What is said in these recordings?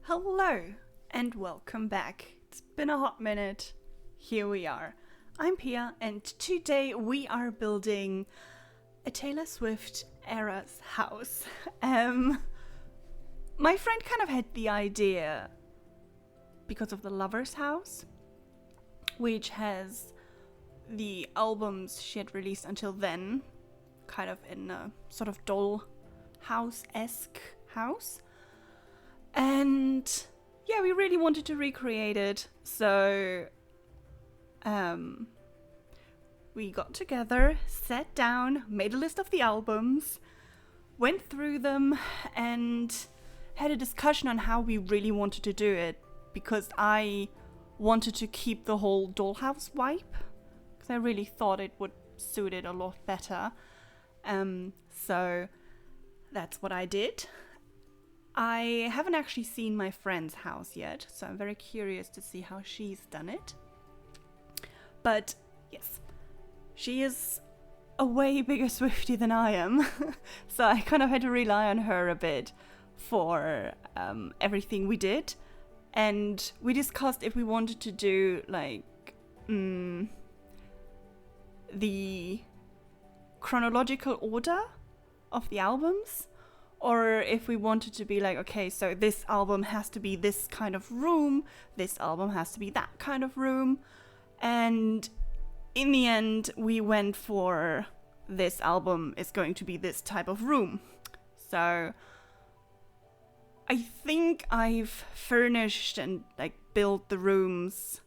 Hello and welcome back. It's been a hot minute. Here we are. I'm Pia and today we are building a Taylor Swift era's house. My friend kind of had the idea because of the Lover's House, which has the albums she had released until then, kind of in a sort of doll house-esque house. And yeah, we really wanted to recreate it, so we got together, sat down, made a list of the albums, went through them, and had a discussion on how we really wanted to do it, because I wanted to keep the whole dollhouse vibe, because I really thought it would suit it a lot better. So that's what I did. I haven't actually seen my friend's house yet, so I'm very curious to see how she's done it. But yes, she is a way bigger Swiftie than I am, so I kind of had to rely on her a bit for everything we did. And we discussed if we wanted to do like the chronological order of the albums, or if we wanted to be like, okay, so this album has to be this kind of room, this album has to be that kind of room. And in the end, we went for this album is going to be this type of room. So I think I've furnished and like built the rooms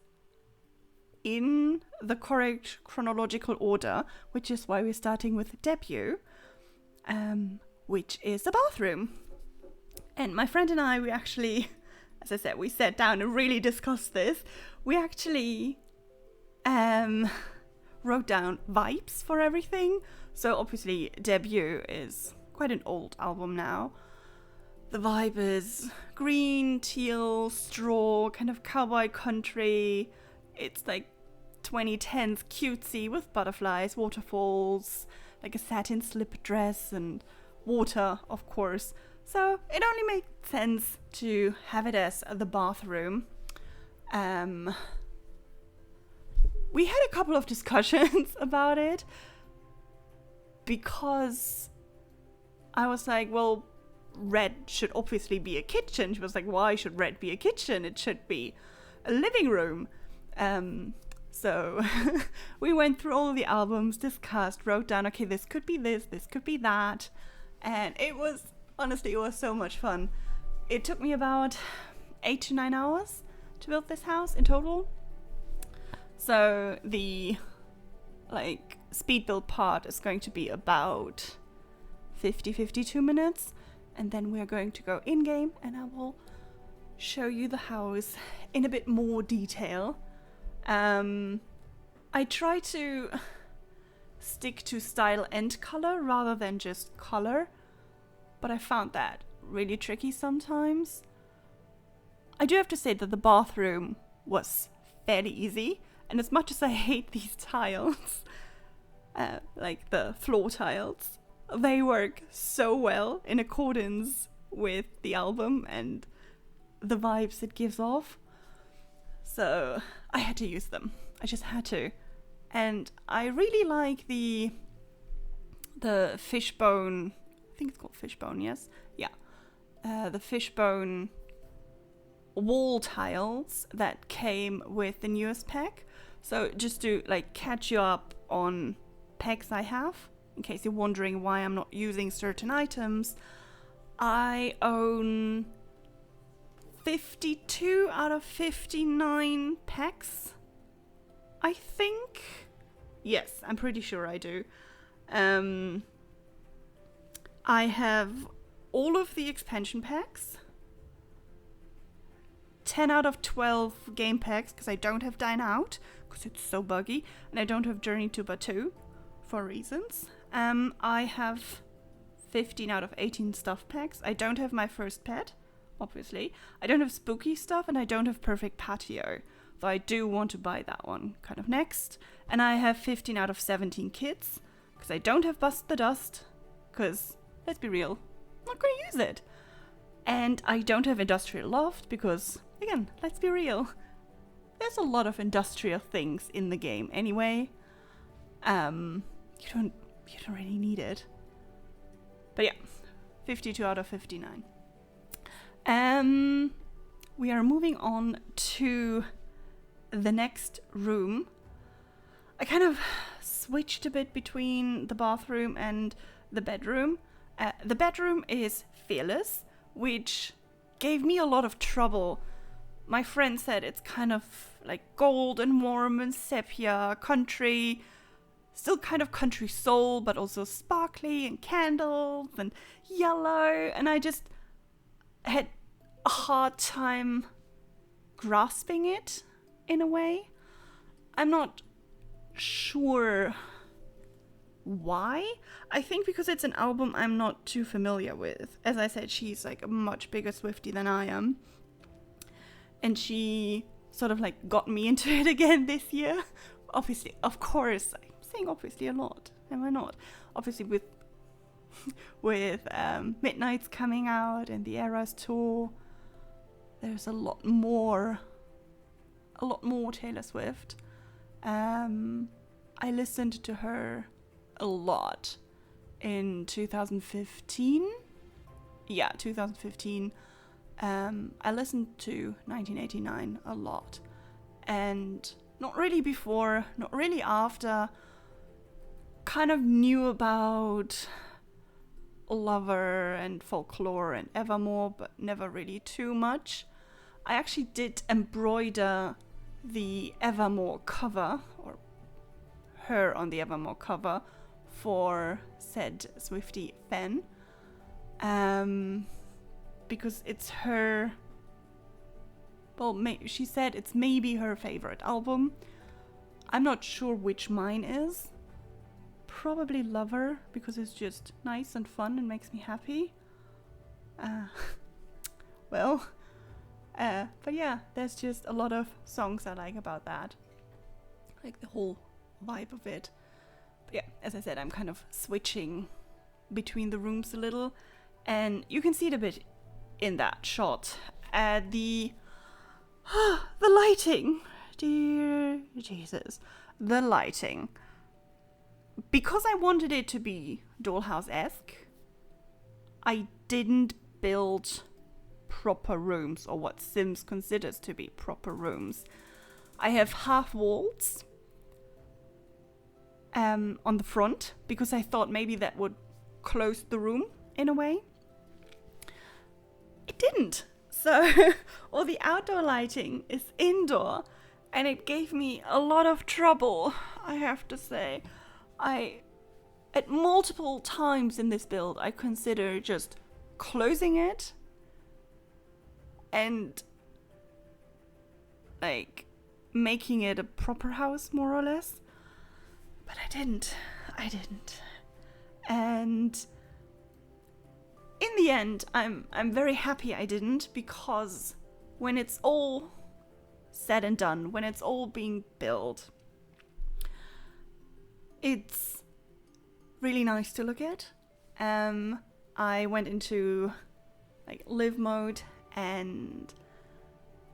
in the correct chronological order, which is why we're starting with Debut. Which is the bathroom. And my friend and I, we actually, as I said, we sat down and really discussed this. We actually wrote down vibes for everything. So obviously Debut is quite an old album now. The vibe is green, teal, straw, kind of cowboy country. It's like 2010s cutesy with butterflies, waterfalls, like a satin slip dress and water, of course. So it only made sense to have it as the bathroom. We had a couple of discussions about it because I was like, well, red should obviously be a kitchen. She was like, why should red be a kitchen? It should be a living room. So we went through all the albums, discussed, wrote down, okay, this could be this could be that. And it was so much fun. It took me about 8 to 9 hours to build this house in total. So the speed build part is going to be about 52 minutes. And then we're going to go in-game and I will show you the house in a bit more detail. I try to stick to style and color rather than just color, but I found that really tricky sometimes. I do have to say that the bathroom was fairly easy, and as much as I hate these tiles, like the floor tiles, they work so well in accordance with the album and the vibes it gives off. So I had to use them. I just had to. And I really like the fishbone, I think it's called fishbone, yes? Yeah. The fishbone wall tiles that came with the newest pack. So just to catch you up on packs I have, in case you're wondering why I'm not using certain items, I own 52 out of 59 packs, I think. Yes, I'm pretty sure I do. I have all of the expansion packs, 10 out of 12 game packs, because I don't have Dine Out, because it's so buggy, and I don't have Journey to Batuu, for reasons. I have 15 out of 18 stuff packs. I don't have my first pet, obviously. I don't have spooky stuff, and I don't have Perfect Patio, though I do want to buy that one kind of next. And I have 15 out of 17 kits, because I don't have Bust the Dust, because, let's be real, I'm not going to use it. And I don't have Industrial Loft because, again, let's be real, there's a lot of industrial things in the game anyway. You don't really need it. But yeah, 52 out of 59. We are moving on to the next room. I kind of switched a bit between the bathroom and the bedroom. The bedroom is Fearless, which gave me a lot of trouble. My friend said it's kind of like gold and warm and sepia, country, still kind of country soul, but also sparkly and candles and yellow. And I just had a hard time grasping it in a way. I'm not sure why. I think because it's an album I'm not too familiar with. As I said, she's like a much bigger Swiftie than I am. And she sort of like got me into it again this year. Obviously, of course, I'm saying obviously a lot, am I not? Obviously with Midnight's coming out and the Eras tour, there's a lot more Taylor Swift. I listened to her a lot in 2015. Yeah, 2015. I listened to 1989 a lot. And not really before, not really after. Kind of knew about Lover and Folklore and Evermore, but never really too much. I actually did embroider the Evermore cover, or her on the Evermore cover, for said Swiftie fan. Because it's her... Well, she said it's maybe her favorite album. I'm not sure which mine is. Probably Lover, because it's just nice and fun and makes me happy. But yeah, there's just a lot of songs I like about that. Like the whole vibe of it. But yeah, as I said, I'm kind of switching between the rooms a little. And you can see it a bit in that shot. The lighting. Dear Jesus. The lighting. Because I wanted it to be Dollhouse-esque, I didn't build proper rooms, or what Sims considers to be proper rooms. I have half walls on the front, because I thought maybe that would close the room in a way. It didn't. So all the outdoor lighting is indoor, and it gave me a lot of trouble, I have to say. At multiple times in this build, I consider just closing it and like making it a proper house, more or less. But I didn't. And in the end, I'm very happy I didn't, because when it's all said and done, when it's all being built, it's really nice to look at. I went into like live mode and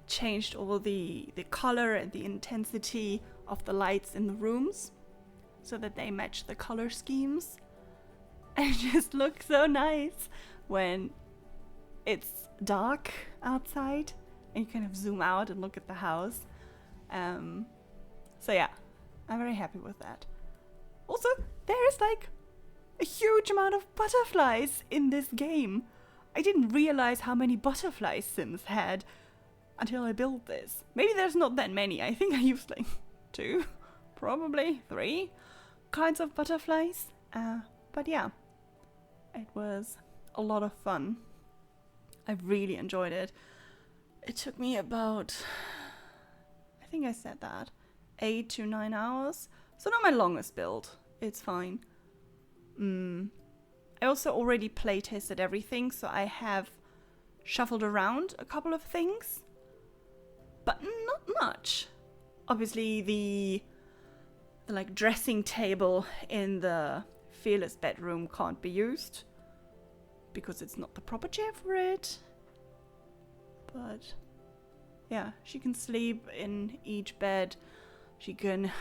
changed all the color and the intensity of the lights in the rooms so that they match the color schemes. And it just looks so nice when it's dark outside and you kind of zoom out and look at the house. So yeah, I'm very happy with that. Also, there's like a huge amount of butterflies in this game. I didn't realize how many butterfly Sims had until I built this. Maybe there's not that many. I think I used like 2, probably 3 kinds of butterflies. But yeah, it was a lot of fun. I really enjoyed it. It took me about, I think I said that, 8 to 9 hours. So not my longest build. It's fine. I also already playtested everything, so I have shuffled around a couple of things, but not much. Obviously, the like dressing table in the Fearless bedroom can't be used because it's not the proper chair for it. But yeah, she can sleep in each bed. She can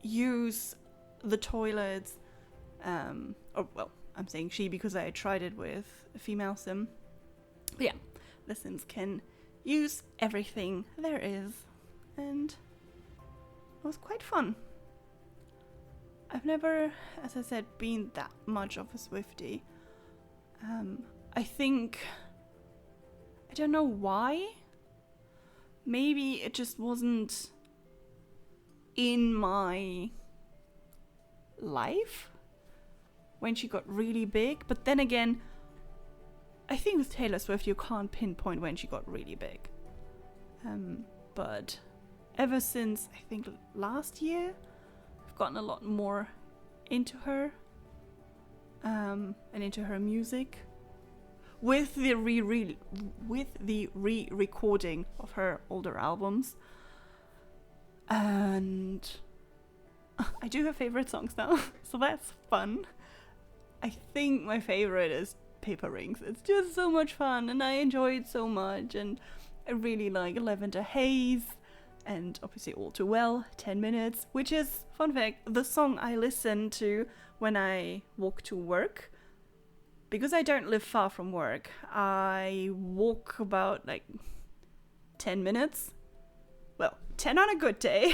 use the toilets. I'm saying she because I tried it with a female sim. But yeah, the Sims can use everything there is, and it was quite fun. I've never, as I said, been that much of a Swiftie. I think, I don't know why. Maybe it just wasn't in my life when she got really big. But then again, I think with Taylor Swift you can't pinpoint when she got really big. But ever since I think last year, I've gotten a lot more into her and into her music with the re-recording of her older albums. And I do have favorite songs now, so that's fun. I think my favorite is Paper Rings. It's just so much fun and I enjoy it so much, and I really like Lavender Haze and obviously All Too Well, 10 Minutes, which is, fun fact, the song I listen to when I walk to work. Because I don't live far from work, I walk about 10 minutes. Well, 10 on a good day,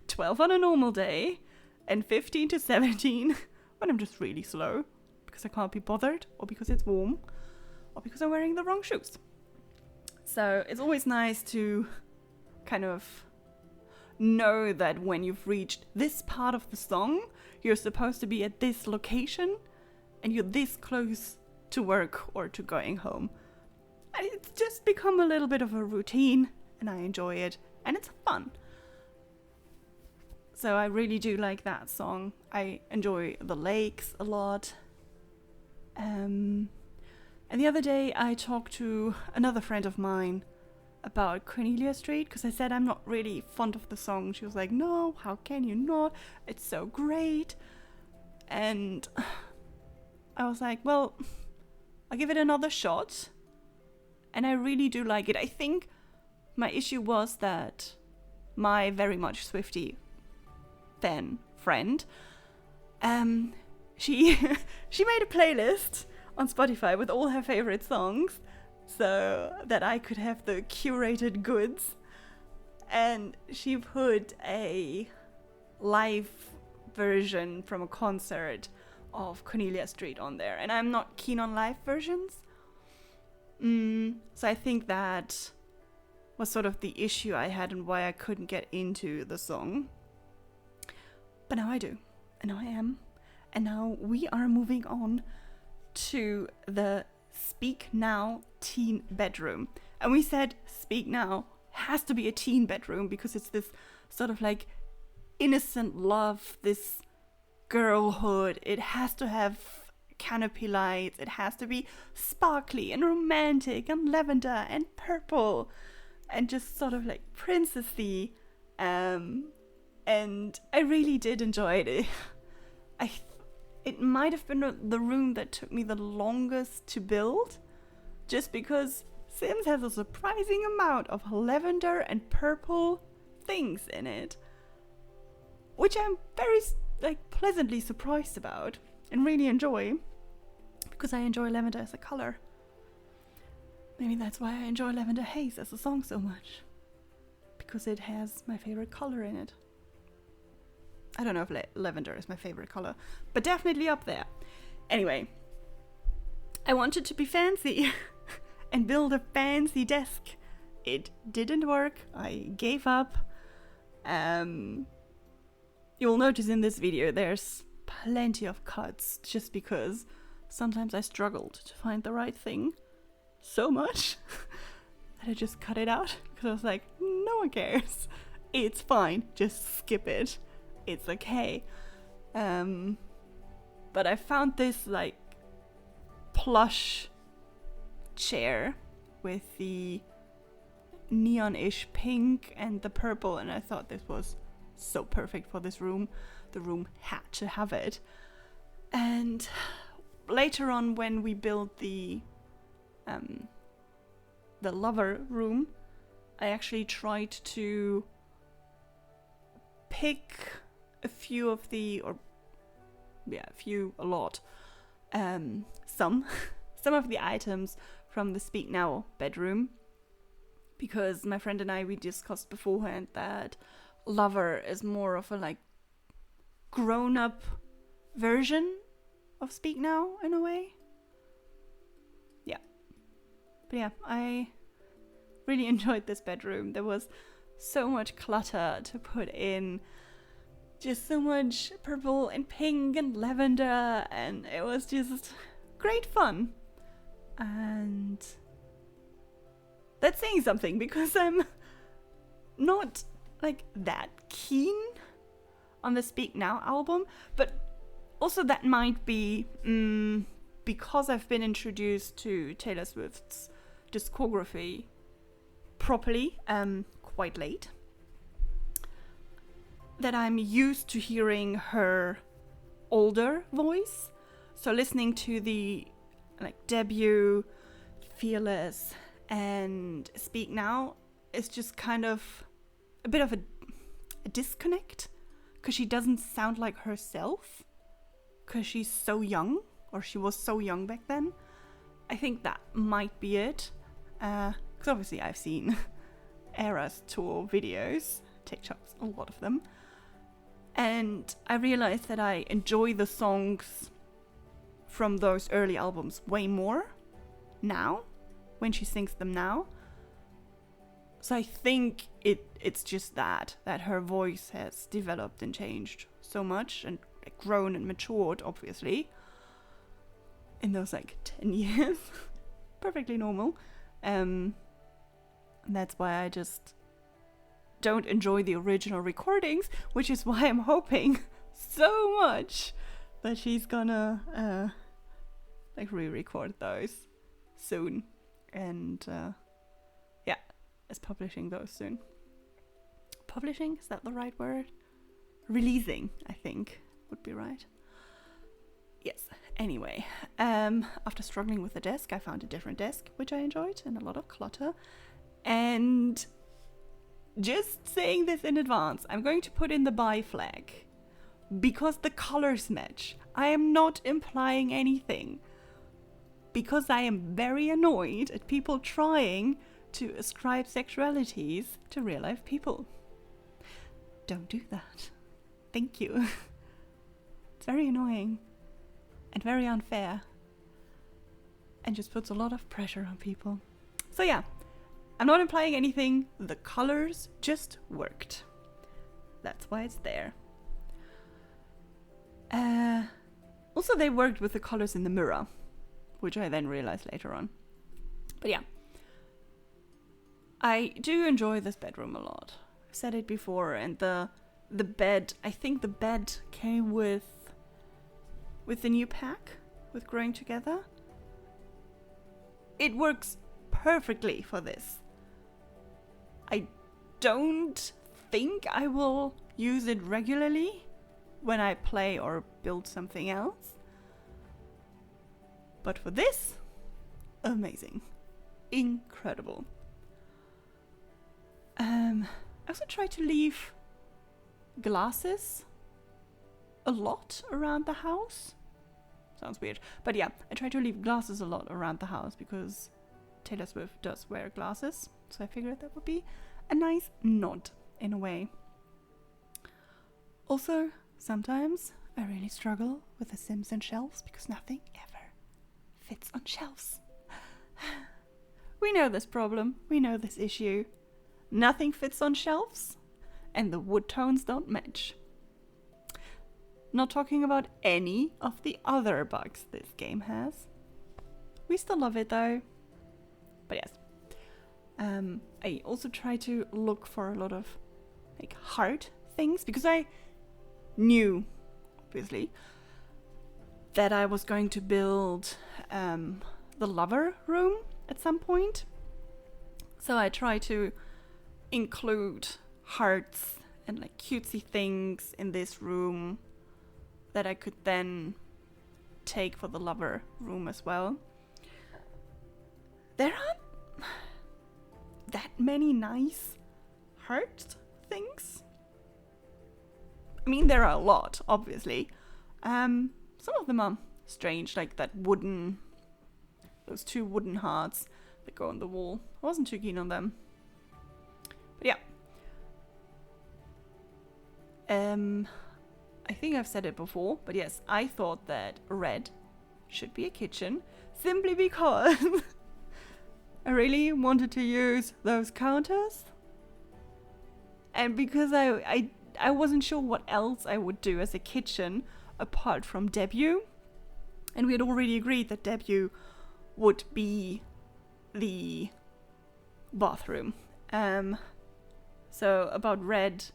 12 on a normal day, and 15 to 17 when I'm just really slow because I can't be bothered, or because it's warm, or because I'm wearing the wrong shoes. So it's always nice to kind of know that when you've reached this part of the song, you're supposed to be at this location and you're this close to work or to going home. And it's just become a little bit of a routine, and I enjoy it, and it's fun. So I really do like that song. I enjoy The Lakes a lot. And the other day I talked to another friend of mine about Cornelia Street, because I said I'm not really fond of the song. She was like, no, how can you not? It's so great. And I was like, well, I'll give it another shot. And I really do like it. I think my issue was that my very much Swiftie fan friend, she made a playlist on Spotify with all her favorite songs so that I could have the curated goods. And she put a live version from a concert of Cornelia Street on there, and I'm not keen on live versions. So I think that was sort of the issue I had and why I couldn't get into the song. But now I do, and now I am, and now we are moving on to the Speak Now teen bedroom. And we said Speak Now has to be a teen bedroom because it's this sort of innocent love, this girlhood. It has to have canopy lights, it has to be sparkly and romantic and lavender and purple and just sort of princessy. And I really did enjoy it. It might have been the room that took me the longest to build, just because Sims has a surprising amount of lavender and purple things in it, which I'm very pleasantly surprised about and really enjoy, because I enjoy lavender as a color. Maybe that's why I enjoy Lavender Haze as a song so much, because it has my favorite color in it. I don't know if lavender is my favorite color, but definitely up there. Anyway, I wanted to be fancy and build a fancy desk. It didn't work. I gave up. You'll notice in this video there's plenty of cuts, just because sometimes I struggled to find the right thing so much that I just cut it out, because I was like, no one cares. It's fine. Just skip it. It's okay. But I found this plush chair with the neon-ish pink and the purple, and I thought this was so perfect for this room. The room had to have it. And later on, when we built the the lover room, I actually tried to pick a few of the, some of the items from the Speak Now bedroom, because my friend and I, we discussed beforehand that Lover is more of a like grown-up version of Speak Now in a way. Yeah. But yeah, I really enjoyed this bedroom. There was so much clutter to put in. Just so much purple and pink and lavender, and it was just great fun. And that's saying something, because I'm not like that keen on the Speak Now album, but also that might be because I've been introduced to Taylor Swift's discography properly quite late, that I'm used to hearing her older voice. So listening to the like debut, Fearless, and Speak Now is just kind of a bit of a disconnect, because she doesn't sound like herself, because she's so young, or she was so young back then. I think that might be it, because obviously I've seen Eras Tour videos, TikToks, a lot of them, and I realized that I enjoy the songs from those early albums way more now, when she sings them now. So I think it's just that her voice has developed and changed so much, and grown and matured, obviously, in those like 10 years. Perfectly normal. And that's why I just don't enjoy the original recordings, which is why I'm hoping so much that she's gonna like re-record those soon, and is publishing those soon. Publishing, is that the right word? Releasing, I think, would be right. Yes. Anyway, after struggling with the desk, I found a different desk, which I enjoyed, and a lot of clutter. And just saying this in advance, I'm going to put in the buy flag, because the colors match. I am not implying anything, because I am very annoyed at people trying to ascribe sexualities to real life people. Don't do that. Thank you. It's very annoying and very unfair, and just puts a lot of pressure on people. So yeah, I'm not implying anything. The colors just worked. That's why it's there. Also, they worked with the colors in the mirror, which I then realized later on. But yeah, I do enjoy this bedroom a lot. I've said it before, and the bed, I think the bed came with the new pack, with Growing Together. It works perfectly for this. I don't think I will use it regularly when I play or build something else. But for this, amazing. Incredible. I also try to leave glasses a lot around the house. Sounds weird. But yeah, I try to leave glasses a lot around the house, because Taylor Swift does wear glasses. So I figured that would be a nice nod in a way. Also, sometimes I really struggle with the Sims and shelves, because nothing ever fits on shelves. We know this problem. We know this issue. Nothing fits on shelves, and the wood tones don't match. Not talking about any of the other bugs this game has. We still love it though. But yes. I also try to look for a lot of like hard things, because I knew, obviously, that I was going to build the lover room at some point. So I try to include hearts and like cutesy things in this room that I could then take for the lover room as well. There are that many nice heart things. I mean, there are a lot, obviously. Some of them are strange, like those 2 wooden hearts that go on the wall. I wasn't too keen on them. But yeah. I think I've said it before, but yes, I thought that red should be a kitchen simply because I really wanted to use those counters. And because I wasn't sure what else I would do as a kitchen apart from debut. And we had already agreed that debut would be the bathroom. So about red,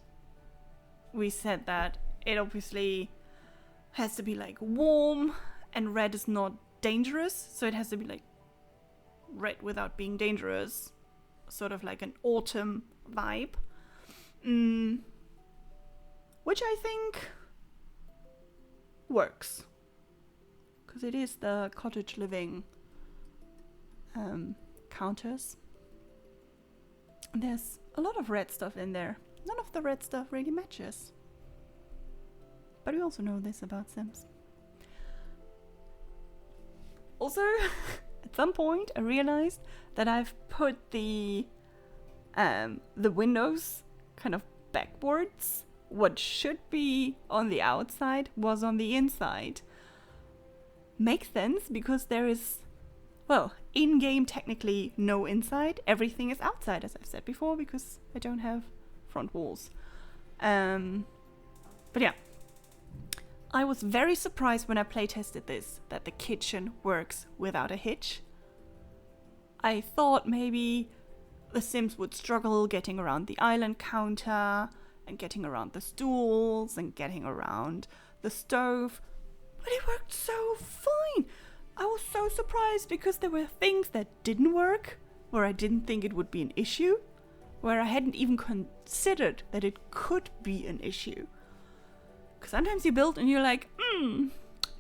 we said that it obviously has to be like warm, and red is not dangerous, so it has to be like red without being dangerous, sort of like an autumn vibe, which I think works, because it is the cottage living counters. There's a lot of red stuff in there. None of the red stuff really matches. But we also know this about Sims. Also, at some point I realized that I've put the windows kind of backwards. What should be on the outside was on the inside. Makes sense because there is, well, in-game technically no inside. Everything is outside, as I've said before, because I don't have front walls. But yeah. I was very surprised when I playtested this that the kitchen works without a hitch. I thought maybe the Sims would struggle getting around the island counter and getting around the stools and getting around the stove, but it worked so fine. I was so surprised because there were things that didn't work, where I didn't think it would be an issue, where I hadn't even considered that it could be an issue. Because sometimes you build and you're like,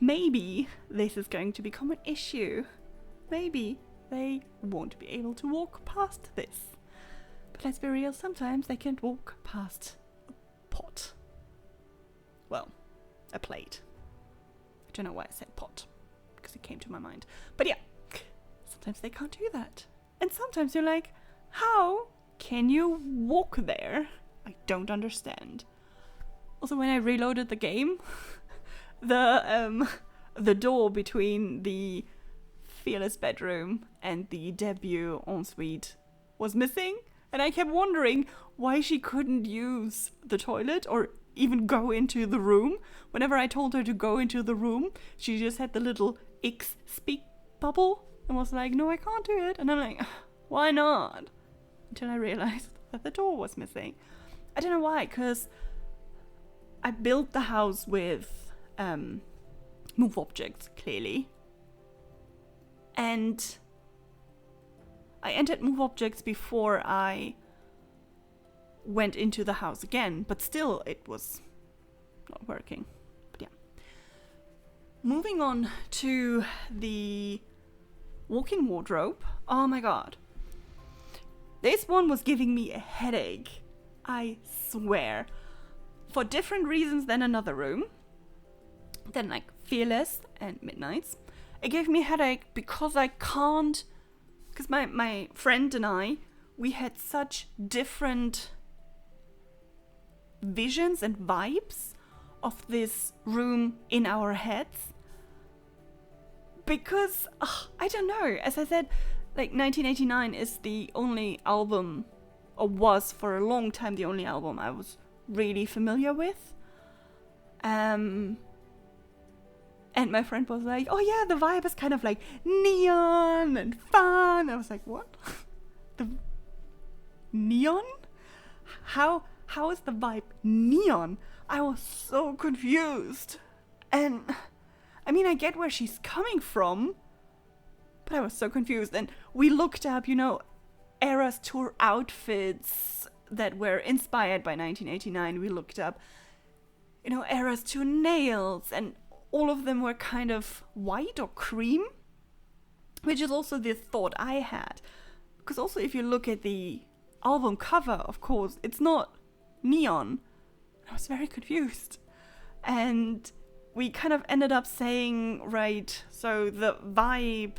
maybe this is going to become an issue. Maybe they won't be able to walk past this. But let's be real, sometimes they can't walk past a pot. Well, a plate. I don't know why I said pot, because it came to my mind. But yeah, sometimes they can't do that. And sometimes you're like, how can you walk there? I don't understand. Also, when I reloaded the game, the door between the Fearless bedroom and the debut ensuite was missing, and I kept wondering why she couldn't use the toilet or even go into the room. Whenever I told her to go into the room, she just had the little X speak bubble and was like, no, I can't do it. And I'm like, why not? Until I realized that the door was missing. I don't know why, because I built the house with move objects, clearly. And I entered move objects before I went into the house again, but still it was not working. But yeah. Moving on to the walk-in wardrobe. Oh my god. This one was giving me a headache. I swear. For different reasons than another room. Than like Fearless and Midnights. It gave me a headache because I can't... Because my friend and I, we had such different visions and vibes of this room in our heads. Because, I don't know, as I said, like 1989 is the only album, or was for a long time the only album I was really familiar with. And my friend was like, oh yeah, the vibe is kind of like neon and fun. I was like, what? The neon? How is the vibe neon? I was so confused. And I mean, I get where she's coming from, but I was so confused. And we looked up, Eras Tour outfits that were inspired by 1989. We looked up, Eras Tour nails, and all of them were kind of white or cream, which is also the thought I had. Because also if you look at the album cover, of course, it's not neon. I was very confused. And we kind of ended up saying, right, so the vibe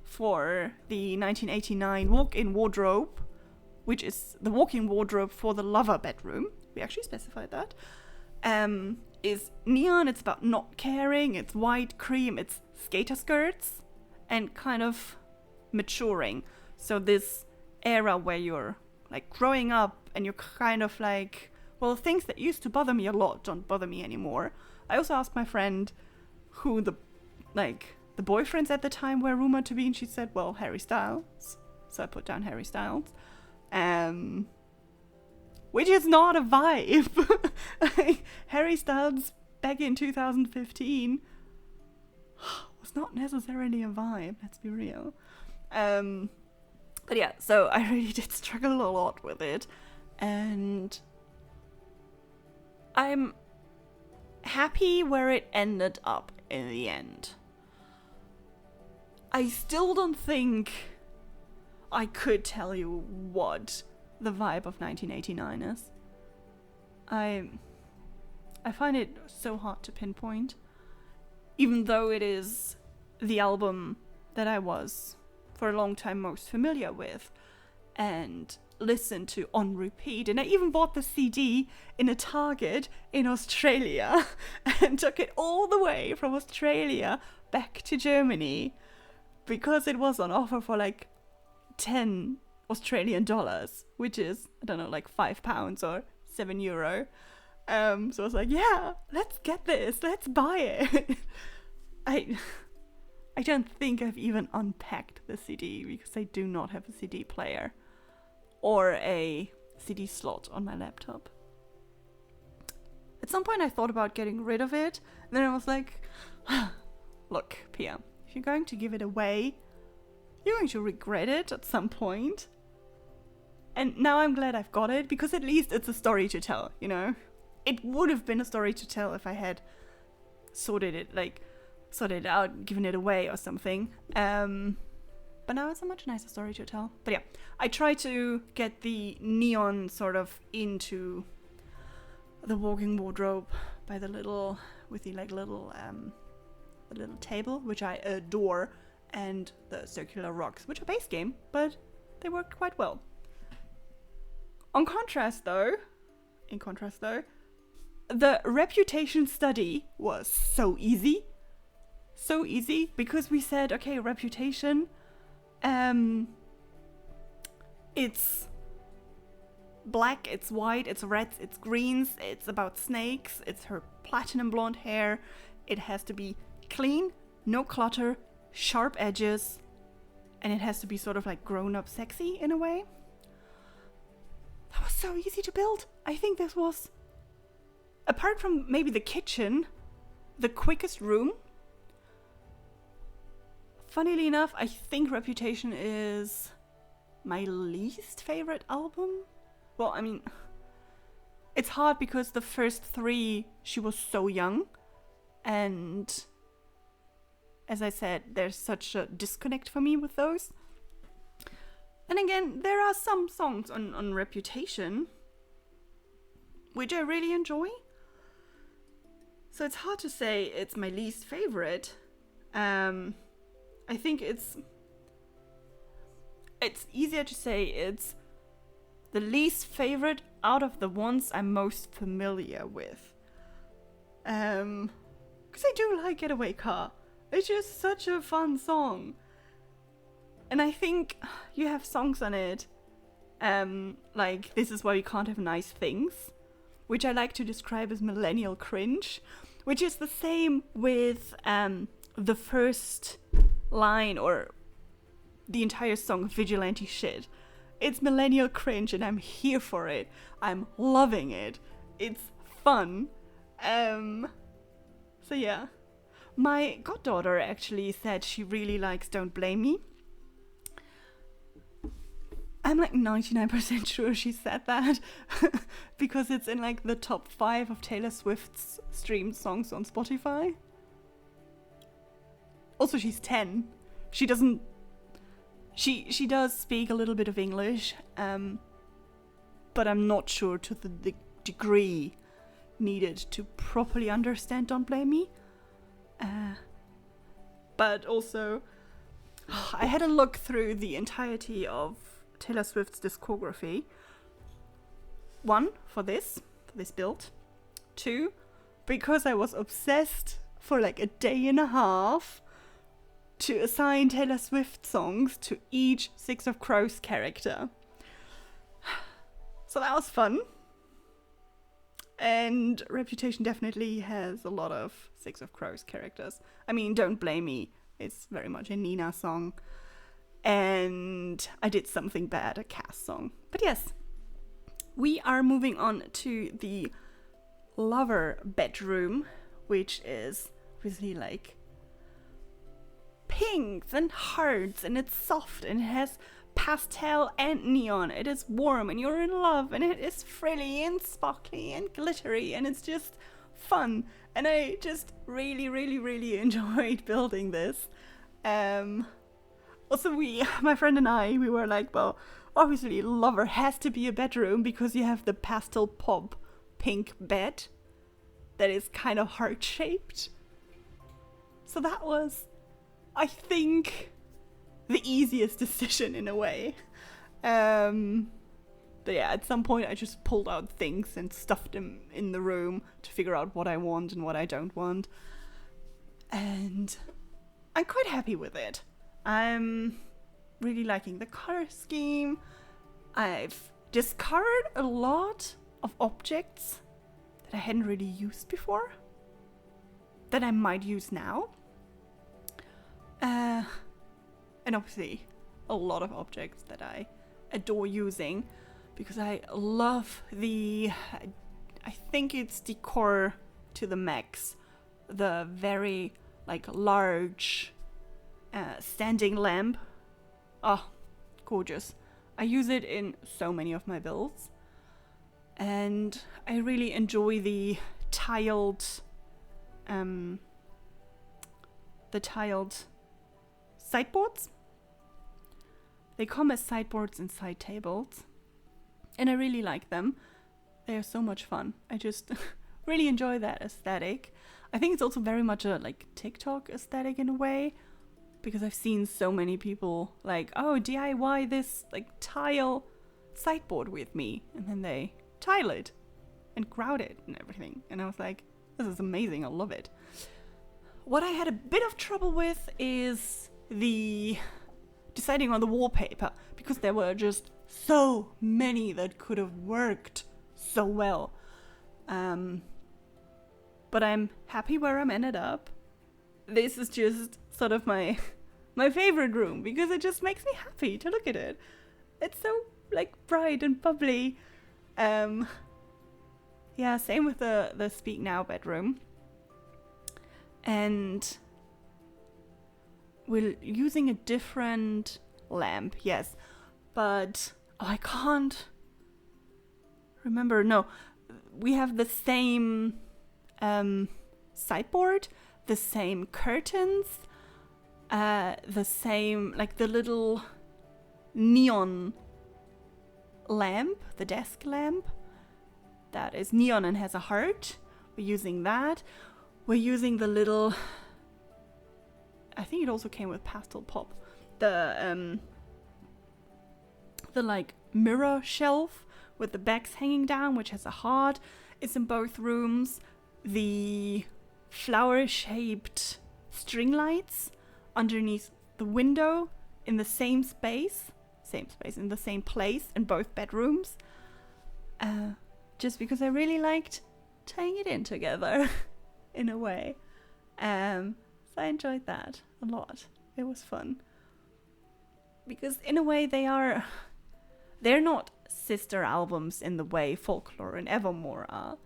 for the 1989 walk-in wardrobe, which is the walk-in wardrobe for the lover bedroom, we actually specified that, is neon. It's about not caring, it's white cream, it's skater skirts, and kind of maturing. So this era where you're like growing up and you're kind of like, well, things that used to bother me a lot don't bother me anymore. I also asked my friend who the boyfriends at the time were rumored to be, and she said, well, Harry Styles. So I put down Harry Styles. Which is not a vibe. Harry Styles back in 2015 was not necessarily a vibe, let's be real. But yeah, so I really did struggle a lot with it. And I'm happy where it ended up in the end. I still don't think I could tell you what the vibe of 1989 is. I find it so hard to pinpoint, even though it is the album that I was for a long time most familiar with and listened to on repeat. And I even bought the CD in a Target in Australia and took it all the way from Australia back to Germany because it was on offer for like 10 Australian dollars, which is, I don't know, like £5 or €7. So I was like, yeah, let's get this, let's buy it. I don't think I've even unpacked the CD because I do not have a CD player or a CD slot on my laptop. At some point I thought about getting rid of it, and then I was like, look, Pia, if you're going to give it away, you're going to regret it at some point. And now I'm glad I've got it, because at least it's a story to tell, you know? It would have been a story to tell if I had sorted it out, given it away or something. But now it's a much nicer story to tell. But yeah, I try to get the neon sort of into the walking wardrobe by the little, with the like little table, which I adore, and the circular rocks, which are base game, but they work quite well. In contrast though, the Reputation study was so easy. So easy, because we said, okay, Reputation, it's black, it's white, it's reds, it's greens, it's about snakes, it's her platinum blonde hair, it has to be clean, no clutter, sharp edges, and it has to be sort of like grown-up sexy in a way. That was so easy to build. I think this was, apart from maybe the kitchen, the quickest room. Funnily enough, I think Reputation is my least favorite album. Well, I mean, it's hard because the first three, she was so young. And as I said, there's such a disconnect for me with those. And again, there are some songs on Reputation which I really enjoy. So it's hard to say it's my least favorite. I think it's easier to say it's the least favorite out of the ones I'm most familiar with. Because I do like Getaway Car. It's just such a fun song. And I think you have songs on it, like This Is Why We Can't Have Nice Things, which I like to describe as millennial cringe, which is the same with the first line or the entire song, Vigilante Shit. It's millennial cringe and I'm here for it. I'm loving it. It's fun. So yeah. My goddaughter actually said she really likes Don't Blame Me. I'm like 99% sure she said that because it's in like the top 5 of Taylor Swift's streamed songs on Spotify. Also, she's 10. She doesn't She does speak a little bit of English, but I'm not sure to the degree needed to properly understand Don't Blame Me. But also, I had a look through the entirety of Taylor Swift's discography. 1, for this build. 2, because I was obsessed for like a day and a half to assign Taylor Swift songs to each Six of Crows character. So that was fun. And Reputation definitely has a lot of Six of Crows characters. I mean, Don't Blame Me is very much a Nina song. And I Did Something Bad, a Cass song. But yes, we are moving on to the lover bedroom, which is really like pinks and hearts, and it's soft, and it has pastel and neon. It is warm, and you're in love, and it is frilly and sparkly and glittery, and it's just fun. And I just really, really, really enjoyed building this. Also, my friend and I, we were like, well, obviously lover has to be a bedroom because you have the pastel pop pink bed that is kind of heart-shaped. So that was, I think, the easiest decision in a way. But yeah, at some point I just pulled out things and stuffed them in the room to figure out what I want and what I don't want. And I'm quite happy with it. I'm really liking the color scheme. I've discovered a lot of objects that I hadn't really used before, that I might use now. And obviously a lot of objects that I adore using, because I love I think it's decor to the max, the very like large standing lamp. Oh, gorgeous. I use it in so many of my builds, and I really enjoy the tiled sideboards. They come as sideboards and side tables, and I really like them. They are so much fun. I just really enjoy that aesthetic. I think it's also very much a like TikTok aesthetic in a way, because I've seen so many people like, oh, DIY this like tile sideboard with me, and then they tile it and grout it and everything. And I was like, this is amazing, I love it. What I had a bit of trouble with is the deciding on the wallpaper, because there were just so many that could have worked so well. But I'm happy where I'm ended up. This is just sort of my favorite room, because it just makes me happy to look at it. It's so like bright and bubbly. Yeah, same with the Speak Now bedroom. And we're using a different lamp, yes, but I can't remember. No, we have the same sideboard, the same curtains, the same, like the little neon lamp, the desk lamp that is neon and has a heart. We're using that. We're using the little, I think it also came with pastel pop, the like mirror shelf with the backs hanging down, which has a heart. It's in both rooms. The flower-shaped string lights underneath the window in the same space, in the same place in both bedrooms. Just because I really liked tying it in together in a way. So I enjoyed that a lot. It was fun. Because in a way they're not sister albums in the way Folklore and Evermore are,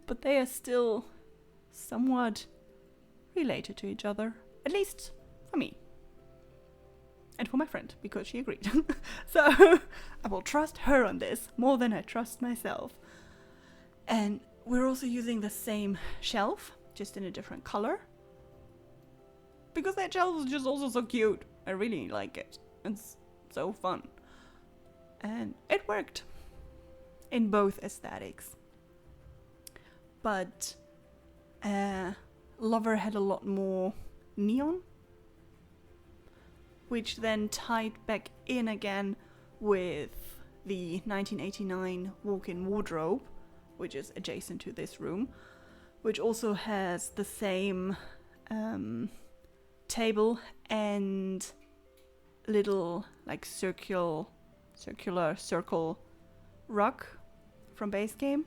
but they are still somewhat related to each other, at least for me. And for my friend, because she agreed. So I will trust her on this more than I trust myself. And we're also using the same shelf, just in a different color, because that shelf is just also so cute. I really like it. It's so fun. And it worked in both aesthetics. But Lover had a lot more neon, which then tied back in again with the 1989 walk-in wardrobe, which is adjacent to this room, which also has the same table and little like circular circle rug from base game,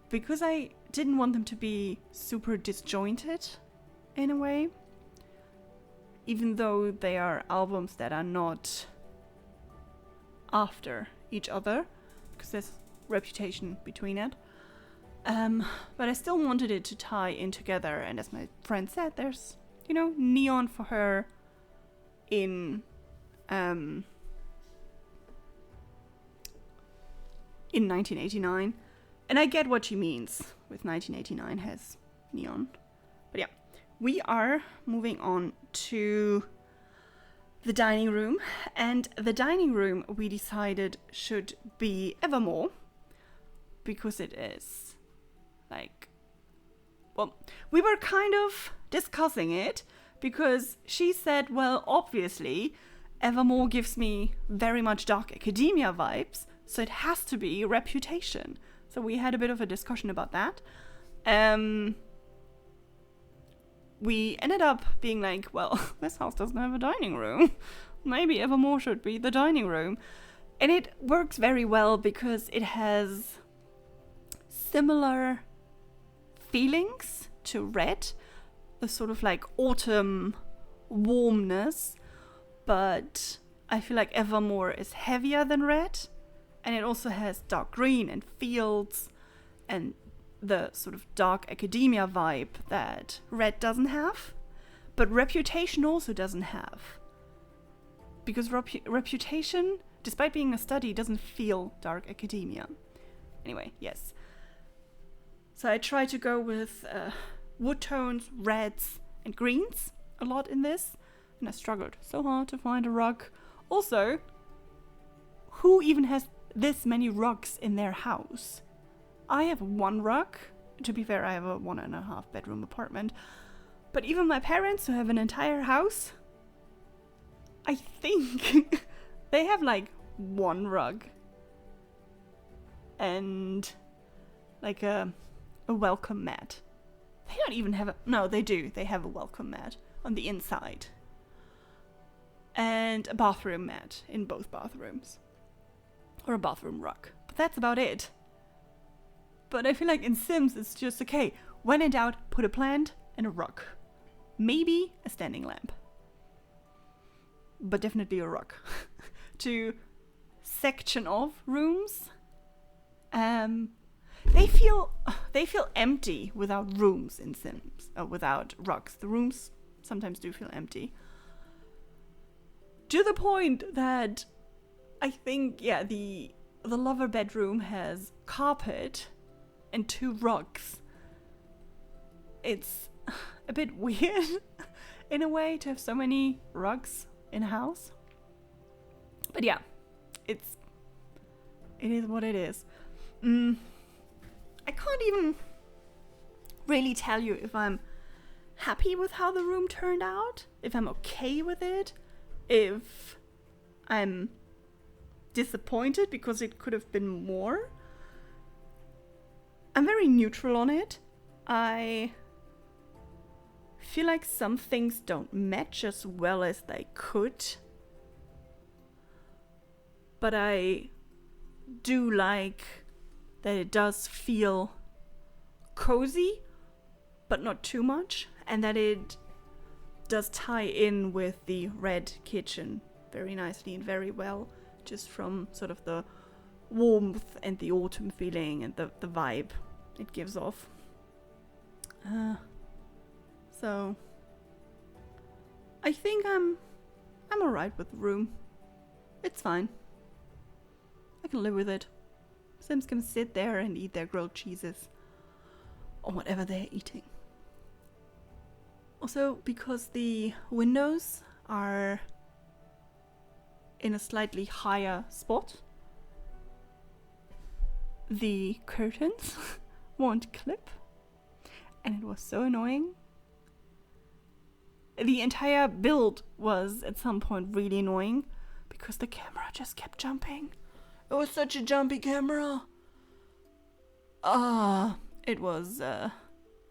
because I didn't want them to be super disjointed in a way, even though they are albums that are not after each other, because there's reputation between it. But I still wanted it to tie in together, and as my friend said, there's, neon for her in 1989. And I get what she means with 1989 has neon. But yeah, we are moving on to the dining room. And the dining room we decided should be Evermore, because it is we were kind of discussing it, because she said, well, obviously Evermore gives me very much Dark Academia vibes, so it has to be Reputation. So we had a bit of a discussion about that. We ended up being like, well, this house doesn't have a dining room. Maybe Evermore should be the dining room. And it works very well because it has similar feelings to Red, the sort of like autumn warmness, but I feel like Evermore is heavier than Red, and it also has dark green and fields and the sort of dark academia vibe that Red doesn't have, but Reputation also doesn't have, because Reputation, despite being a study, doesn't feel dark academia. Anyway, yes. So I try to go with wood tones, reds, and greens a lot in this, and I struggled so hard to find a rug. Also, who even has this many rugs in their house? I have one rug. To be fair, I have a 1.5 bedroom apartment. But even my parents, who have an entire house, I think they have like one rug. And like a welcome mat. They don't even have no, they do. They have a welcome mat on the inside. And a bathroom mat in both bathrooms. Or a bathroom rug. But that's about it. But I feel like in Sims it's just, okay, when in doubt, put a plant and a rug. Maybe a standing lamp. But definitely a rug. To section off rooms. They feel empty without rooms in Sims, without rugs. The rooms sometimes do feel empty. To the point that I think, the Lover bedroom has carpet and 2 rugs. It's a bit weird in a way to have so many rugs in a house. But yeah, it is what it is. I can't even really tell you if I'm happy with how the room turned out, if I'm okay with it, if I'm disappointed because it could have been more. I'm very neutral on it. I feel like some things don't match as well as they could. But I do like that it does feel cozy, but not too much, and that it does tie in with the Red kitchen very nicely and very well, just from sort of the warmth and the autumn feeling and the vibe it gives off. So I think I'm alright with the room. It's fine. I can live with it. Sims can sit there and eat their grilled cheeses or whatever they're eating. Also, because the windows are in a slightly higher spot. The curtains won't clip, and it was so annoying. The entire build was at some point really annoying because the camera just kept jumping. It was such a jumpy camera. It was a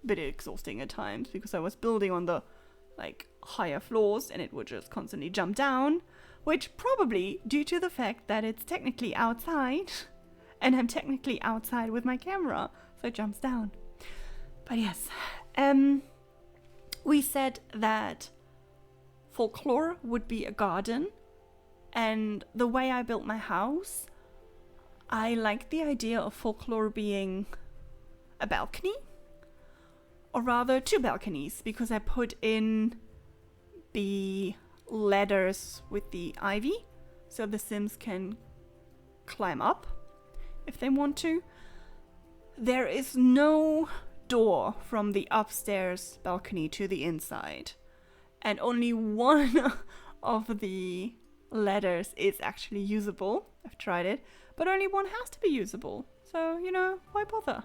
bit exhausting at times because I was building on the higher floors and it would just constantly jump down, which probably due to the fact that it's technically outside and I'm technically outside with my camera, so it jumps down. But yes, we said that folklore would be a garden, and the way I built my house, I liked the idea of folklore being a balcony, or rather 2 balconies, because I put in the ladders with the ivy, so the Sims can climb up if they want to. There is no door from the upstairs balcony to the inside, and only one of the ladders is actually usable. I've tried it, but only one has to be usable, so why bother?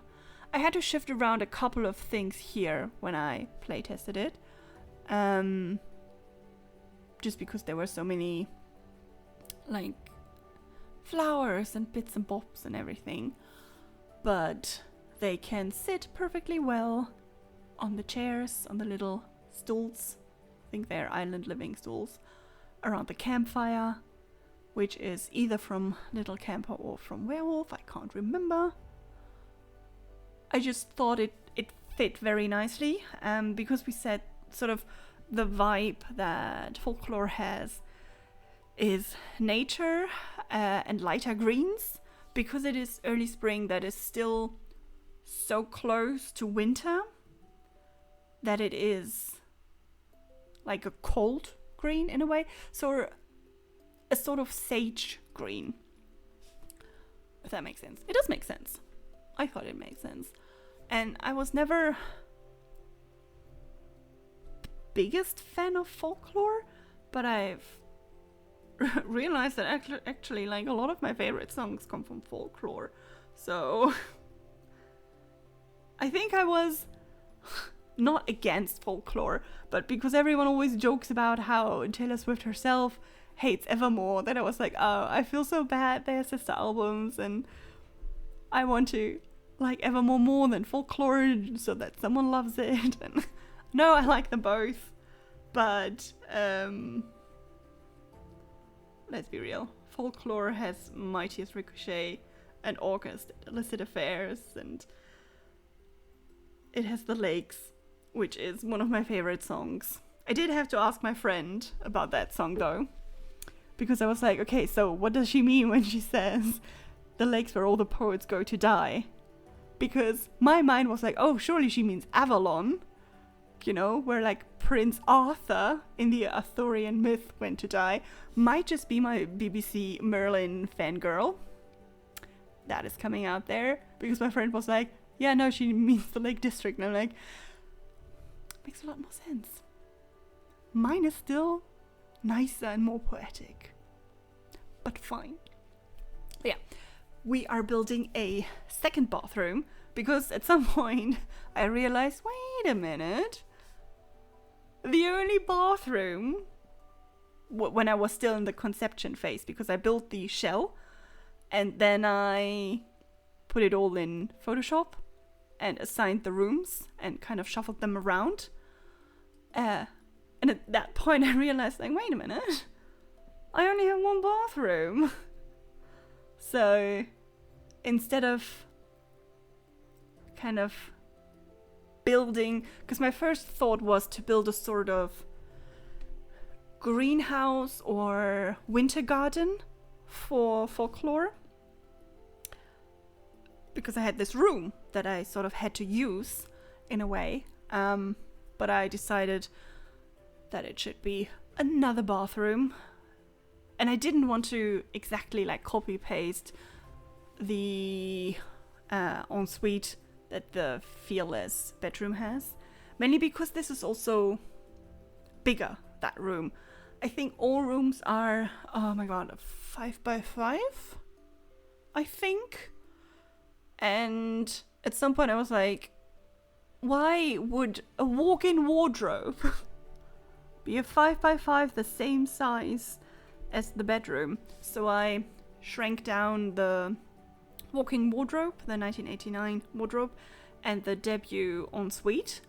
I had to shift around a couple of things here when I playtested it, just because there were so many flowers and bits and bobs and everything, but they can sit perfectly well on the chairs, on the little stools. I think they're island living stools around the campfire, which is either from Little Camper or from Werewolf. I can't remember. I just thought it fit very nicely, because we said sort of the vibe that folklore has is nature and lighter greens, because it is early spring that is still so close to winter that it is like a cold green in a way, so a sort of sage green, if that makes sense. It does make sense. I thought it made sense. And I was never the biggest fan of folklore, but I've realized that actually a lot of my favorite songs come from folklore. So I think I was not against folklore, but because everyone always jokes about how Taylor Swift herself hates Evermore, then I was like, oh, I feel so bad, they're sister albums, and I want to like Evermore more than folklore so that someone loves it. And no, I like them both, but let's be real, folklore has Mightiest Ricochet and August, Illicit Affairs, and it has The Lakes, which is one of my favorite songs. I did have to ask my friend about that song though, because I was like, okay, so what does she mean when she says the lakes where all the poets go to die? Because my mind was like, oh, surely she means Avalon, where Prince Arthur in the Arthurian myth went to die. Might just be my BBC Merlin fangirl that is coming out there, because my friend was like, yeah, no, she means the Lake District. And I'm like, makes a lot more sense. Mine is still nicer and more poetic, but fine. Yeah, we are building a second bathroom because at some point I realized, wait a minute, the only bathroom when I was still in the conception phase, because I built the shell and then I put it all in Photoshop and assigned the rooms and kind of shuffled them around. And at that point I realized, wait a minute, I only have one bathroom. So instead of kind of building, because my first thought was to build a sort of greenhouse or winter garden for folklore, because I had this room that I sort of had to use in a way, but I decided that it should be another bathroom, and I didn't want to exactly copy paste the ensuite that the Fearless bedroom has, mainly because this is also bigger, that room. I think all rooms are, oh my god, 5x5, I think. And at some point I was like, why would a walk-in wardrobe be a 5x5 the same size as the bedroom? So I shrank down the walk-in wardrobe, the 1989 wardrobe, and the debut ensuite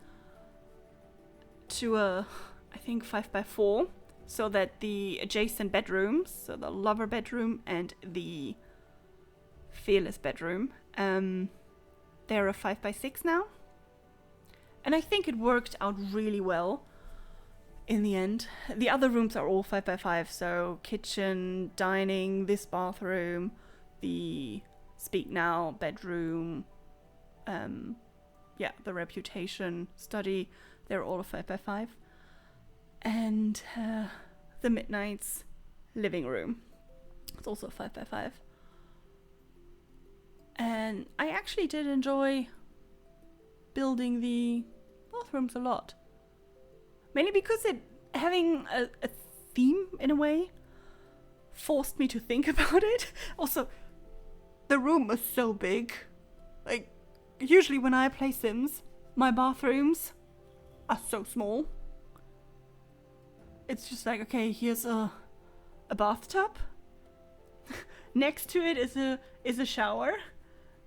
to a, I think, 5x4, so that the adjacent bedrooms, so the lover bedroom and the fearless bedroom, they're a 5x6 now. And I think it worked out really well in the end. The other rooms are all 5x5, so kitchen, dining, this bathroom, the Speak Now bedroom, the Reputation study, they're all a 5x5. And the Midnight's living room, it's also a 5x5. And I actually did enjoy building the bathrooms a lot. Mainly because it having a theme in a way forced me to think about it. Also, the room was so big. Like, usually when I play Sims, my bathrooms are so small. It's just like, okay, here's a bathtub. Next to it is a shower.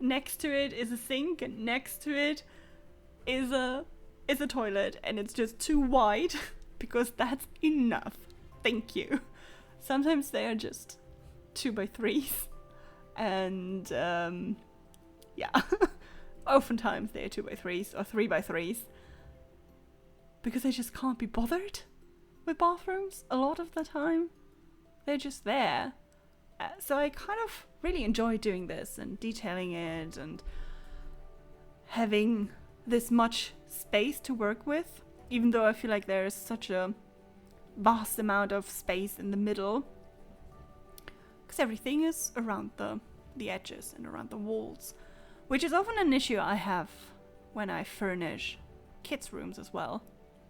Next to it is a sink, and next to it is a toilet, and it's just too wide because that's enough. Thank you. Sometimes they are just 2x3s, and oftentimes they are 2x3s or 3x3s because I just can't be bothered with bathrooms a lot of the time. They're just there. So I kind of really enjoy doing this and detailing it and having this much space to work with, even though I feel like there is such a vast amount of space in the middle, because everything is around the edges and around the walls, which is often an issue I have when I furnish kids' rooms as well.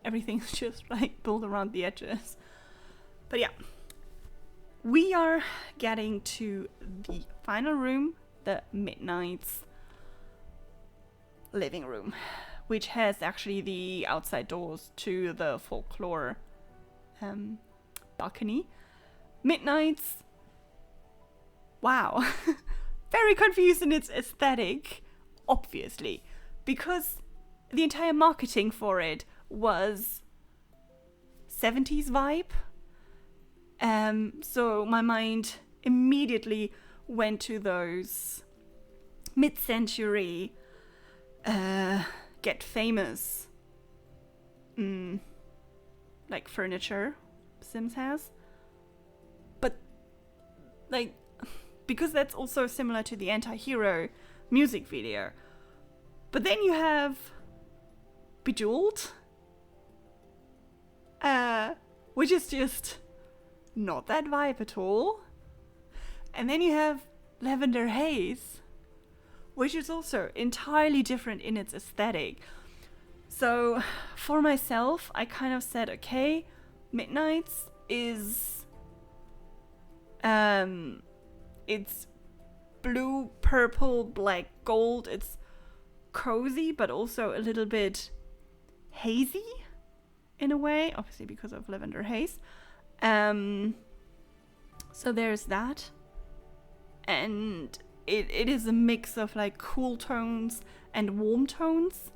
Everything's just like built around the edges. But yeah, we are getting to the final room, the Midnight's living room, which has actually the outside doors to the folklore balcony. Midnight's, wow, very confused in its aesthetic, obviously, because the entire marketing for it was 70s vibe. So my mind immediately went to those mid-century Get Famous like furniture Sims has. But like, because that's also similar to the Anti-Hero music video. But then you have Bejeweled, which is just not that vibe at all. And then you have Lavender Haze, which is also entirely different in its aesthetic. So for myself, I kind of said, okay, Midnight's is it's blue, purple, black, gold. It's cozy, but also a little bit hazy in a way, obviously because of Lavender Haze. So there's that, and it is a mix of like cool tones and warm tones,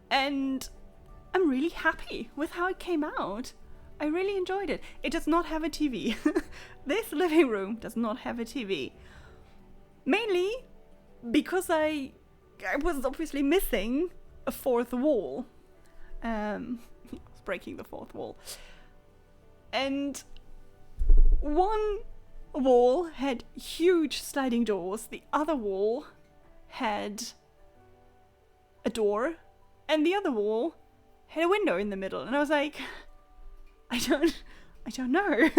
and I'm really happy with how it came out. I really enjoyed it. It does not have a TV. This living room does not have a TV, mainly because I was obviously missing a fourth wall. I was breaking the fourth wall. And one wall had huge sliding doors, the other wall had a door, and the other wall had a window in the middle. And I was like, I don't know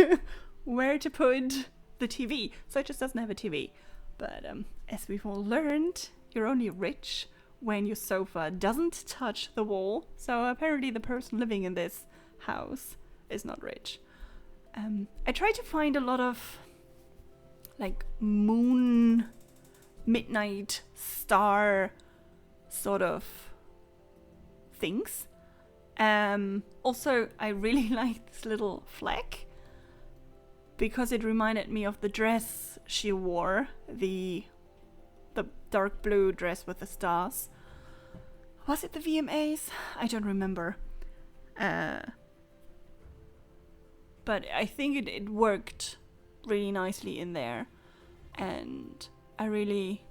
where to put the TV. So it just doesn't have a TV. But as we've all learned, you're only rich when your sofa doesn't touch the wall. So apparently the person living in this house is not rich. I tried to find a lot of like moon, midnight star sort of things. Also, I really like this little flag because it reminded me of the dress she wore, the dark blue dress with the stars. Was it the VMAs? I don't remember. But I think it worked really nicely in there, and I really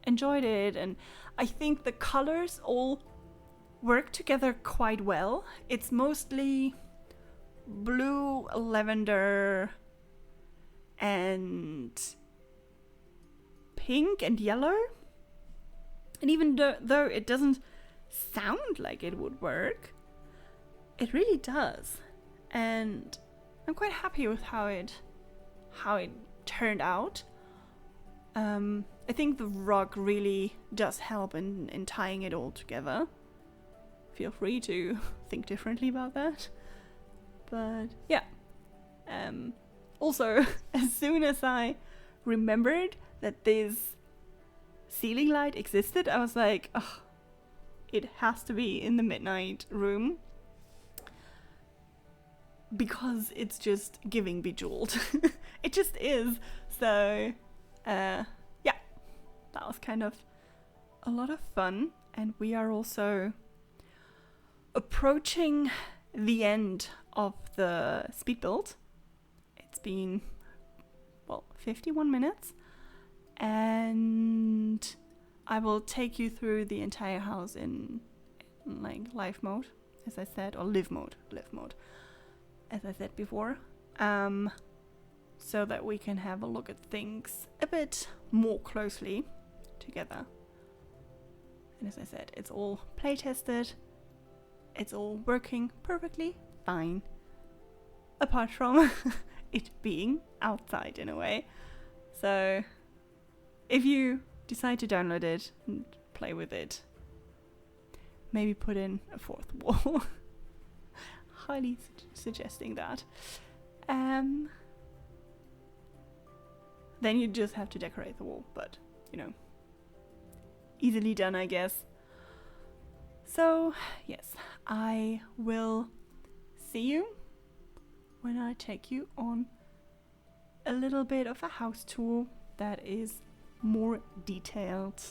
enjoyed it, and I think the colors all work together quite well. It's mostly blue, lavender, and pink and yellow. And even though it doesn't sound like it would work, it really does. And I'm quite happy with how it turned out. I think the rug really does help in tying it all together. Feel free to think differently about that. But yeah. Also, as soon as I remembered that this ceiling light existed, I was like, oh, it has to be in the midnight room. Because it's just giving Bejeweled. It just is. So, yeah, that was kind of a lot of fun. And we are also approaching the end of the speed build. It's been, 51 minutes. And I will take you through the entire house in like live mode, as I said, or live mode, as I said before, so that we can have a look at things a bit more closely together. And as I said, it's all play tested, it's all working perfectly fine, apart from it being outside in a way. So if you decide to download it and play with it, maybe put in a fourth wall. Highly suggesting that. Then you just have to decorate the wall, but easily done, I guess. So yes, I will see you when I take you on a little bit of a house tour that is more detailed.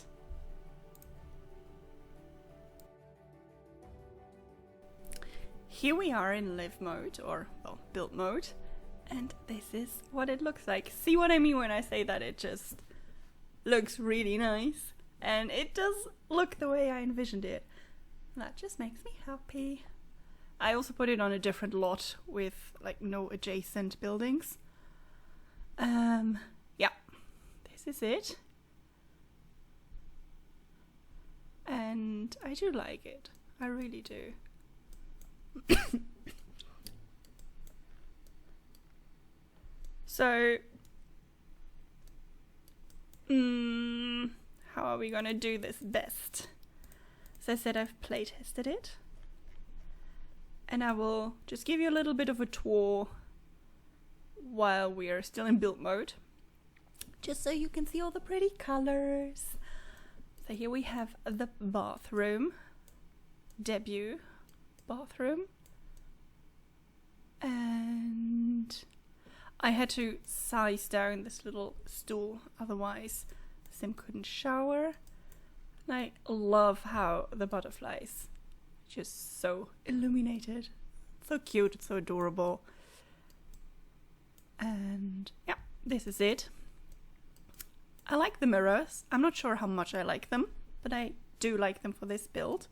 Here we are in live mode, or build mode, and this is what it looks like. See what I mean when I say that it just looks really nice, and it does look the way I envisioned it. That just makes me happy. I also put it on a different lot with like no adjacent buildings. Yeah, this is it. And I do like it. I really do. So, how are we gonna do this best? As I said, I've play tested it, and I will just give you a little bit of a tour while we are still in build mode, just so you can see all the pretty colors. So here we have the bathroom, debut bathroom, and I had to size down this little stool, otherwise Sim couldn't shower. And I love how the butterflies just so illuminated, so cute, it's so adorable. And yeah, this is it. I like the mirrors. I'm not sure how much I like them, but I do like them for this build.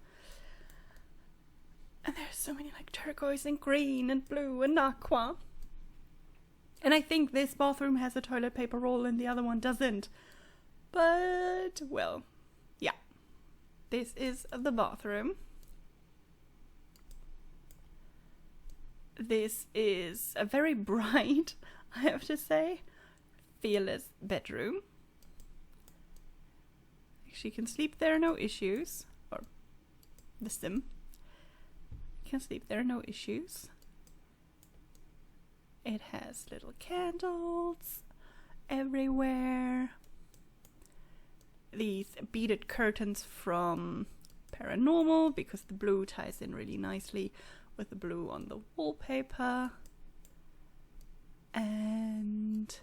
And there's so many like turquoise and green and blue and aqua. And I think this bathroom has a toilet paper roll and the other one doesn't. But, well, yeah. This is the bathroom. This is a very bright, I have to say, fearless bedroom. She can sleep there, no issues. Or the Sim can sleep there, no issues. it has little candles everywhere. These beaded curtains from Paranormal, because the blue ties in really nicely with the blue on the wallpaper. And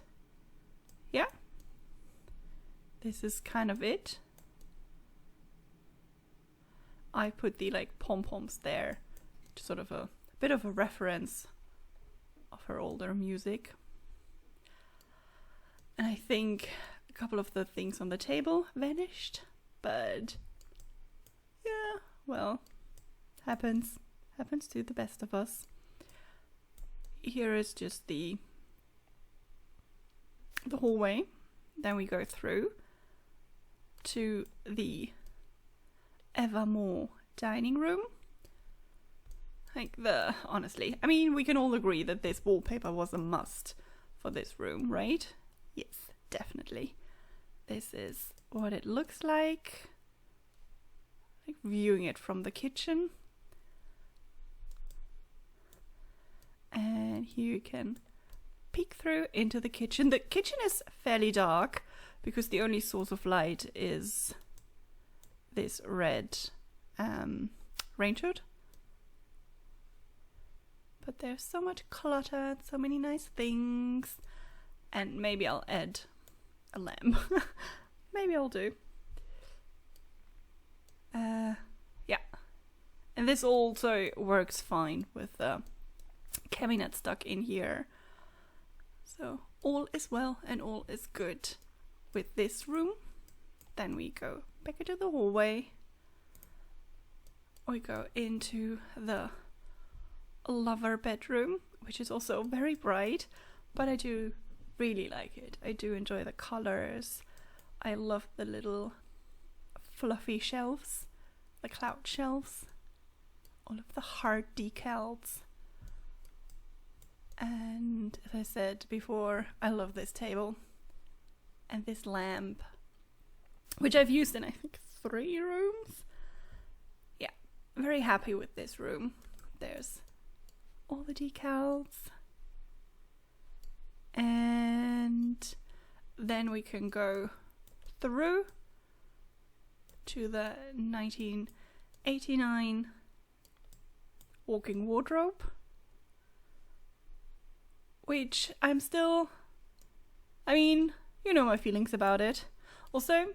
yeah, this is kind of it. I put the like pom-poms there to sort of a bit of a reference of her older music. And I think a couple of the things on the table vanished, but yeah, well, happens to the best of us. Here is just the hallway. Then we go through to the Evermore dining room. Honestly, I mean, we can all agree that this wallpaper was a must for this room, right? Yes, definitely. This is what it looks like viewing it from the kitchen. And here you can peek through into the kitchen. The kitchen is fairly dark because the only source of light is this red range hood. But there's so much clutter and so many nice things. And maybe I'll add a lamp. Maybe I'll do. Yeah. And this also works fine with the cabinet stuck in here. So all is well and all is good with this room. Then we go back into the hallway. We go into the lover bedroom, which is also very bright, but I do really like it. I do enjoy the colors. I love the little fluffy shelves, the cloud shelves, all of the heart decals. And as I said before, I love this table and this lamp, which I've used in I think 3 rooms. Yeah, very happy with this room. There's all the decals. And then we can go through to the 1989 walk-in wardrobe, which I mean, you know my feelings about it. Also,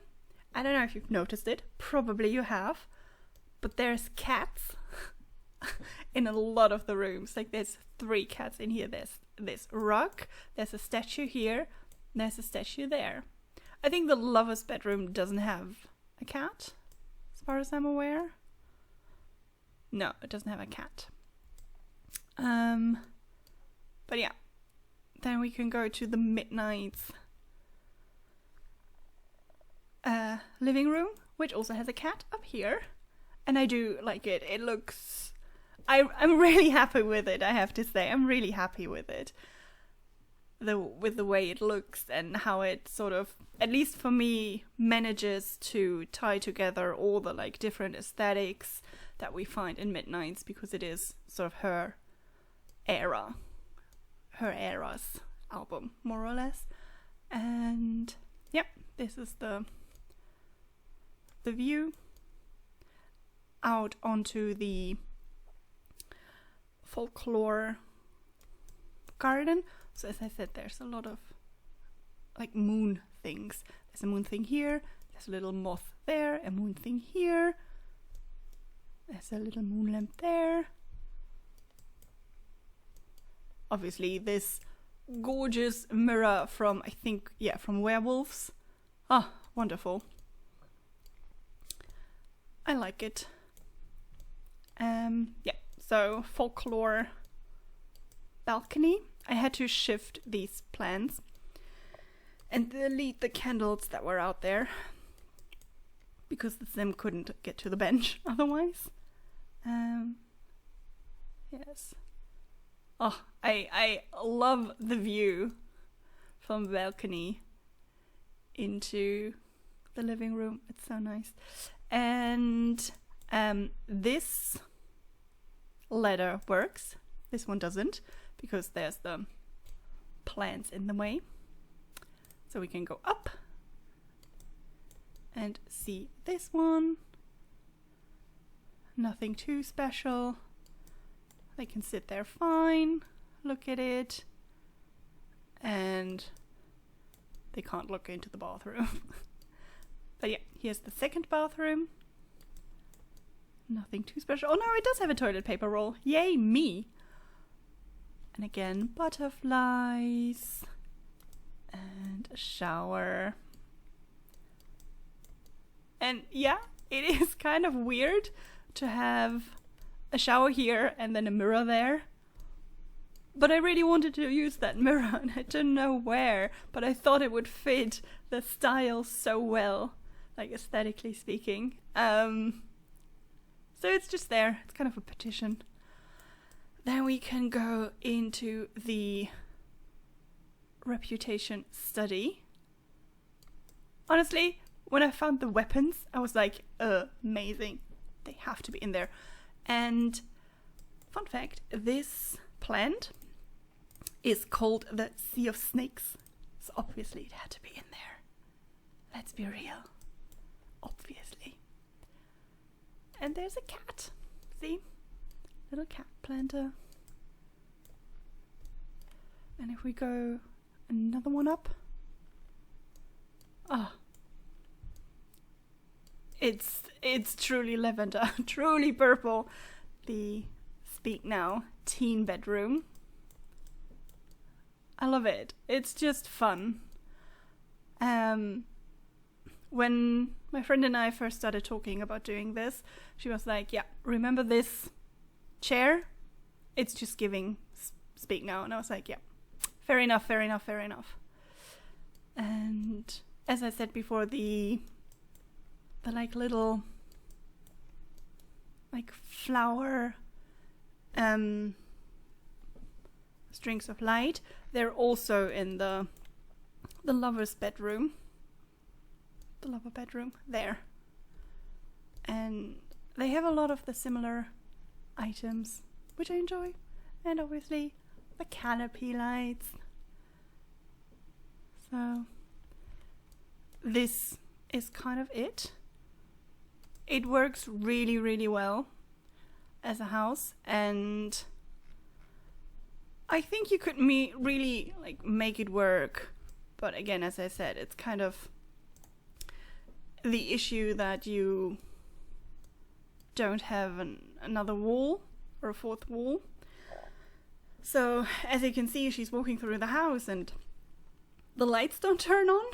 I don't know if you've noticed it, probably you have, but there's cats in a lot of the rooms. Like there's 3 cats in here. There's this rug, there's a statue here, there's a statue there. I think the lover's bedroom doesn't have a cat, as far as I'm aware. No, it doesn't have a cat. But yeah, then we can go to the Midnights living room, which also has a cat up here, and I do like it. It looks, I'm really happy with it, I have to say. I'm really happy with it. With the way it looks and how it sort of, at least for me, manages to tie together all the like different aesthetics that we find in Midnights, because it is sort of her era's album, more or less. And yep, this is the view out onto the folklore garden. So as I said, there's a lot of like moon things. There's a moon thing here, there's a little moth there, a moon thing here, there's a little moon lamp there. Obviously this gorgeous mirror from, I think, yeah, from Werewolves. Ah, wonderful. I like it. Yeah, so folklore balcony. I had to shift these plants and delete the candles that were out there because the sim couldn't get to the bench otherwise. Yes. Oh, I love the view from the balcony into the living room. It's so nice. And this ladder works. This one doesn't, because there's the plants in the way. So we can go up and see this one. Nothing too special. They can sit there fine, look at it, and they can't look into the bathroom. But yeah, here's the second bathroom. Nothing too special. Oh no, it does have a toilet paper roll. Yay, me! And again, butterflies. And a shower. And yeah, it is kind of weird to have a shower here and then a mirror there. But I really wanted to use that mirror and I didn't know where, but I thought it would fit the style so well, like aesthetically speaking. So it's just there. It's kind of a petition. Then we can go into the reputation study. Honestly, when I found the weapons, I was like, amazing. They have to be in there. And fun fact, this plant is called the Sea of Snakes. So obviously it had to be in there. Let's be real. Obviously. And there's a cat. See? Little cat planter. And if we go another one up. Ah. It's truly lavender. Truly purple. The Speak Now teen bedroom. I love it. It's just fun. When my friend and I first started talking about doing this, she was like, yeah, remember this chair? It's just giving Speak Now. And I was like, yeah, fair enough, fair enough, fair enough. And as I said before, the like little like flower strings of light, they're also in the lover's bedroom. The lover bedroom there. And they have a lot of the similar items, which I enjoy. And obviously the canopy lights. So this is kind of it. It works really, really well as a house, and I think you could really like make it work. But again, as I said, it's kind of the issue that you don't have another wall or a fourth wall. So as you can see, she's walking through the house and the lights don't turn on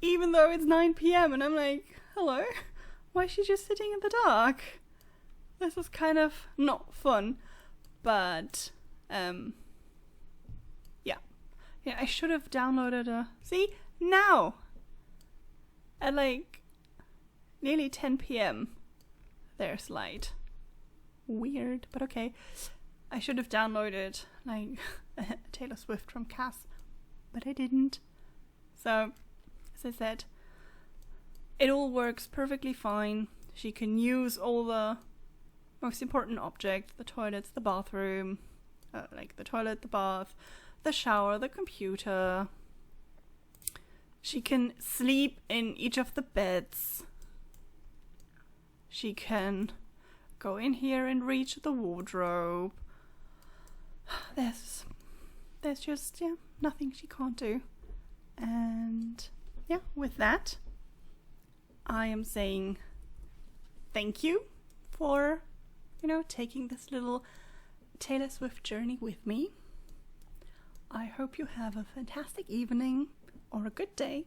even though it's 9 p.m. and I'm like, hello, why is she just sitting in the dark? This is kind of not fun, but yeah, I should have downloaded a, see, now at like nearly 10 p.m. there's light. Weird, but okay. I should have downloaded like Taylor Swift from Cass, but I didn't. So, as I said, it all works perfectly fine. She can use all the most important objects, the toilets, the bathroom, like the toilet, the bath, the shower, the computer. She can sleep in each of the beds. She can go in here and reach the wardrobe. There's just, yeah, nothing she can't do. And yeah, with that, I am saying thank you for, taking this little Taylor Swift journey with me. I hope you have a fantastic evening or a good day,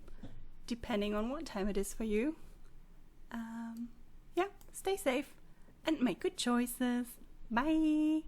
depending on what time it is for you. Yeah, stay safe and make good choices. Bye!